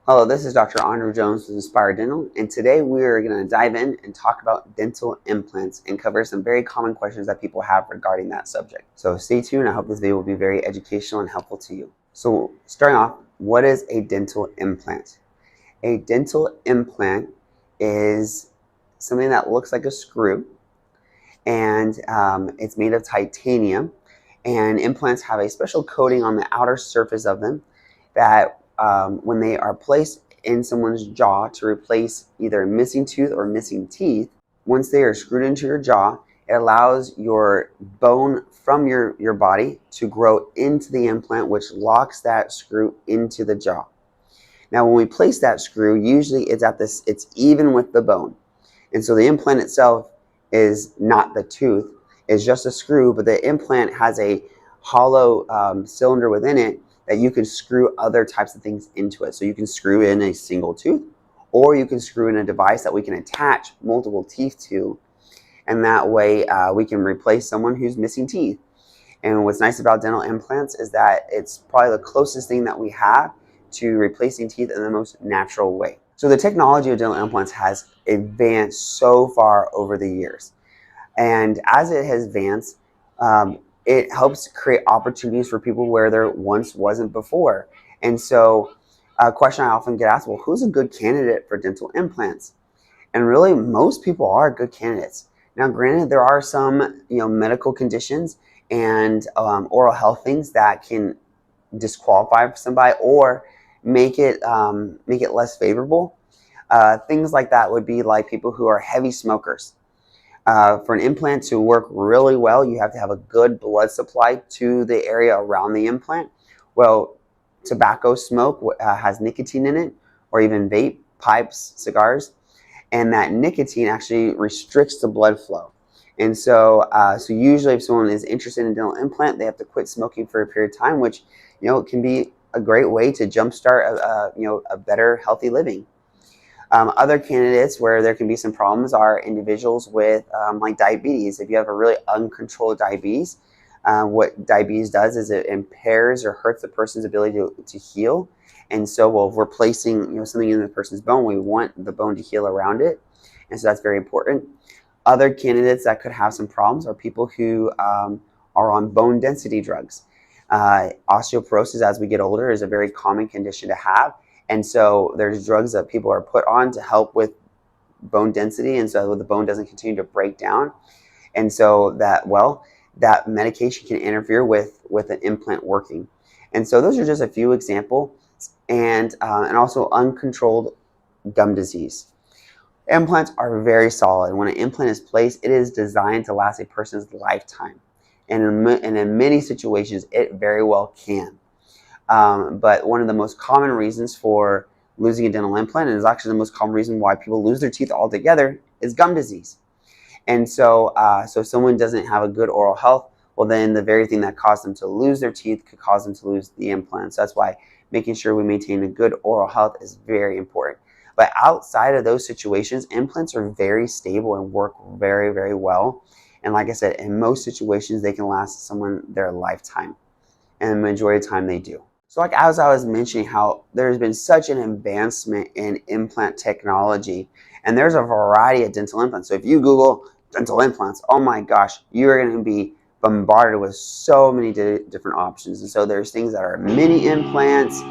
Hello, this is Dr. Andrew Jones with Inspire Dental, and today we are going to dive in and talk about dental implants and cover some very common questions that people have regarding that subject. So stay tuned. I hope this video will be very educational and helpful to you. So starting off, what is a dental implant? A dental implant is something that looks like a screw, and it's made of titanium, and implants have a special coating on the outer surface of them that when they are placed in someone's jaw to replace either a missing tooth or missing teeth, once they are screwed into your jaw, it allows your bone from your body to grow into the implant, which locks that screw into the jaw. Now, when we place that screw, usually it's even with the bone. And so the implant itself is not the tooth, it's just a screw, but the implant has a hollow cylinder within it that you can screw other types of things into it. So you can screw in a single tooth, or you can screw in a device that we can attach multiple teeth to, and that way we can replace someone who's missing teeth. And what's nice about dental implants is that it's probably the closest thing that we have to replacing teeth in the most natural way. So the technology of dental implants has advanced so far over the years. And as it has advanced, it helps create opportunities for people where there once wasn't before. And so a question I often get asked, well, who's a good candidate for dental implants? And really, most people are good candidates. Now, granted, there are some medical conditions and oral health things that can disqualify somebody or make it less favorable. Things like that would be like people who are heavy smokers. For an implant to work really well, you have to have a good blood supply to the area around the implant. Well, tobacco smoke has nicotine in it, or even vape, pipes, cigars, and that nicotine actually restricts the blood flow. And so, usually if someone is interested in a dental implant, they have to quit smoking for a period of time, which can be a great way to jumpstart a better, healthy living. Other candidates where there can be some problems are individuals with like diabetes. If you have a really uncontrolled diabetes, what diabetes does is it impairs or hurts the person's ability to heal. And so, well, if we're placing something in the person's bone, we want the bone to heal around it, and so that's very important. Other candidates that could have some problems are people who are on bone density drugs. Osteoporosis, as we get older, is a very common condition to have. And so there's drugs that people are put on to help with bone density, and so the bone doesn't continue to break down. And so that medication can interfere with an implant working. And so those are just a few examples. And also uncontrolled gum disease. Implants are very solid. When an implant is placed, it is designed to last a person's lifetime. And in many situations, it very well can. But one of the most common reasons for losing a dental implant, and is actually the most common reason why people lose their teeth altogether, is gum disease. And so, if someone doesn't have a good oral health, well, then the very thing that caused them to lose their teeth could cause them to lose the implant. So that's why making sure we maintain a good oral health is very important. But outside of those situations, implants are very stable and work very, very well. And like I said, in most situations, they can last someone their lifetime. And the majority of the time they do. So like as I was mentioning, how there's been such an advancement in implant technology, and there's a variety of dental implants. So if you Google dental implants, oh my gosh, you're going to be bombarded with so many different options. And so there's things that are mini implants,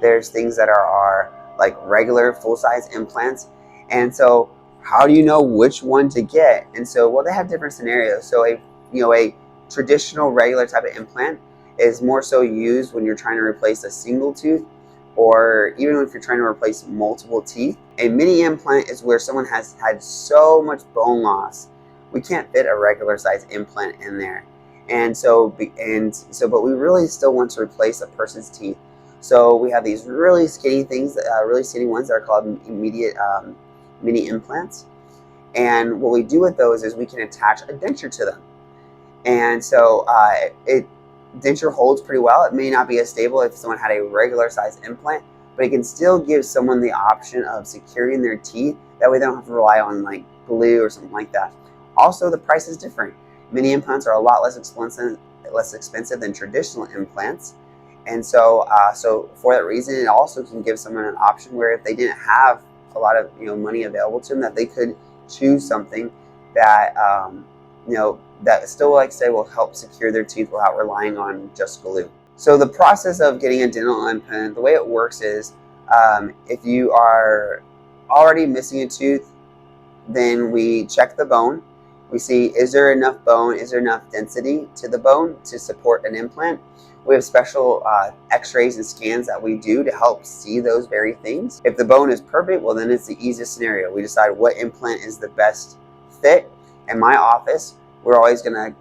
there's things that are like regular full-size implants. And so how do you know which one to get? And so, well, they have different scenarios. So a traditional regular type of implant is more so used when you're trying to replace a single tooth, or even if you're trying to replace multiple teeth. A mini implant is where someone has had so much bone loss, we can't fit a regular size implant in there. But we really still want to replace a person's teeth. So we have these really skinny things, really skinny ones that are called immediate mini implants. And what we do with those is we can attach a denture to them. And so denture holds pretty well. It may not be as stable if someone had a regular size implant, but it can still give someone the option of securing their teeth. That way they don't have to rely on like glue or something like that. Also, the price is different. Mini implants are a lot less expensive than traditional implants. And so, so for that reason, it also can give someone an option where if they didn't have a lot of money available to them, that they could choose something that that still, like I said, will help secure their teeth without relying on just glue. So the process of getting a dental implant, the way it works is, if you are already missing a tooth, then we check the bone. We see, is there enough bone, is there enough density to the bone to support an implant? We have special x-rays and scans that we do to help see those very things. If the bone is perfect, well, then it's the easiest scenario. We decide what implant is the best fit. In my office, we're always going to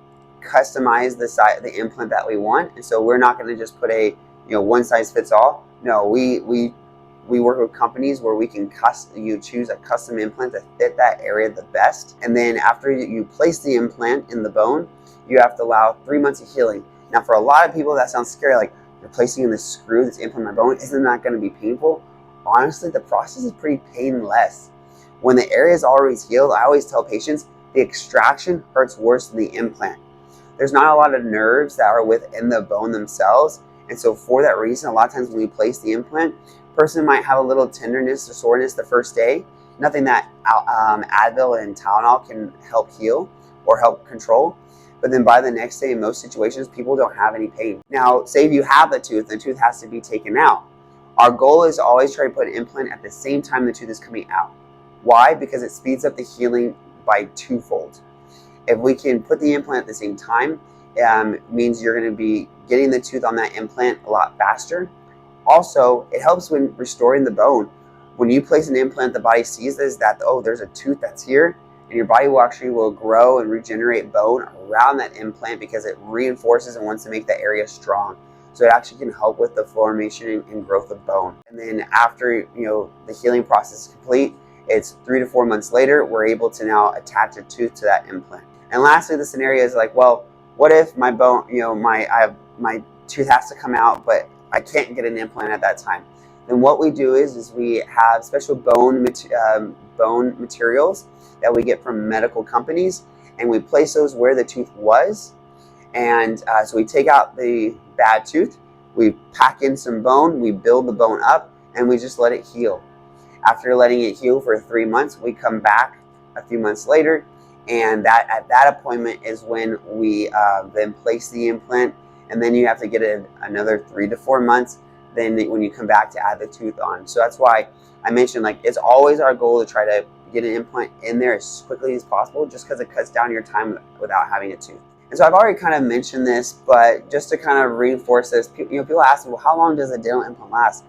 customize the implant that we want, and so we're not going to just put a one size fits all. No, we work with companies where we can choose a custom implant to fit that area the best. And then after you place the implant in the bone, you have to allow 3 months of healing. Now, for a lot of people, that sounds scary, like you're placing in this screw, this implant in my bone, isn't that going to be painful? Honestly, the process is pretty painless. When the area is already healed, I always tell patients the extraction hurts worse than the implant. There's not a lot of nerves that are within the bone themselves. And so for that reason, a lot of times when we place the implant, person might have a little tenderness or soreness the first day, nothing that Advil and Tylenol can help heal or help control. But then by the next day, in most situations, people don't have any pain. Now, say if you have the tooth has to be taken out. Our goal is to always try to put an implant at the same time the tooth is coming out. Why? Because it speeds up the healing by twofold. If we can put the implant at the same time, means you're going to be getting the tooth on that implant a lot faster. Also, it helps when restoring the bone. When you place an implant, the body sees this, that, oh, there's a tooth that's here, and your body will grow and regenerate bone around that implant because it reinforces and wants to make the area strong. So it actually can help with the formation and growth of bone. And then after the healing process is complete, it's 3 to 4 months later, we're able to now attach a tooth to that implant. And lastly, the scenario is like, well, what if my bone, my tooth has to come out, but I can't get an implant at that time? Then what we do is we have special bone materials that we get from medical companies, and we place those where the tooth was. And so we take out the bad tooth, we pack in some bone, we build the bone up, and we just let it heal. After letting it heal for 3 months, we come back a few months later, and at that appointment is when we then place the implant, and then you have to get it another 3 to 4 months then when you come back to add the tooth on. So that's why I mentioned, like, it's always our goal to try to get an implant in there as quickly as possible, just because it cuts down your time without having a tooth. And so I've already kind of mentioned this, but just to kind of reinforce this, people ask me, well, how long does a dental implant last?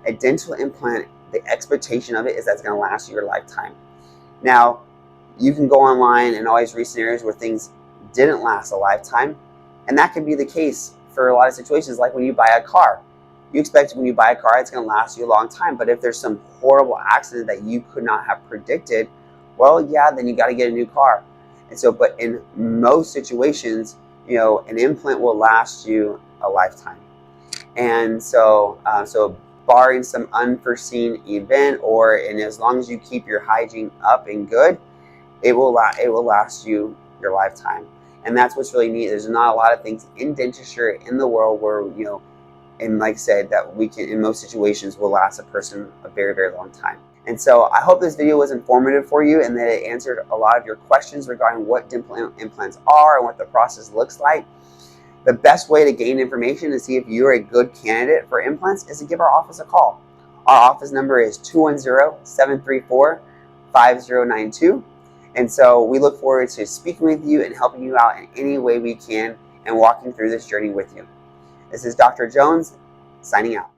A dental implant, the expectation of it is that it's going to last you your lifetime. Now, you can go online and always read scenarios where things didn't last a lifetime, and that could be the case for a lot of situations, like when you buy a car. You expect when you buy a car, it's going to last you a long time, but if there's some horrible accident that you could not have predicted, well, yeah, then you got to get a new car. And so, but in most situations, an implant will last you a lifetime. And so, barring some unforeseen event, and as long as you keep your hygiene up and good, it will last you your lifetime. And that's what's really neat. There's not a lot of things in dentistry in the world where, and like I said, that we can, in most situations, will last a person a very, very long time. And so I hope this video was informative for you and that it answered a lot of your questions regarding what dental implants are and what the process looks like. The best way to gain information to see if you're a good candidate for implants is to give our office a call. Our office number is 210-734-5092. And so we look forward to speaking with you and helping you out in any way we can and walking through this journey with you. This is Dr. Jones, signing out.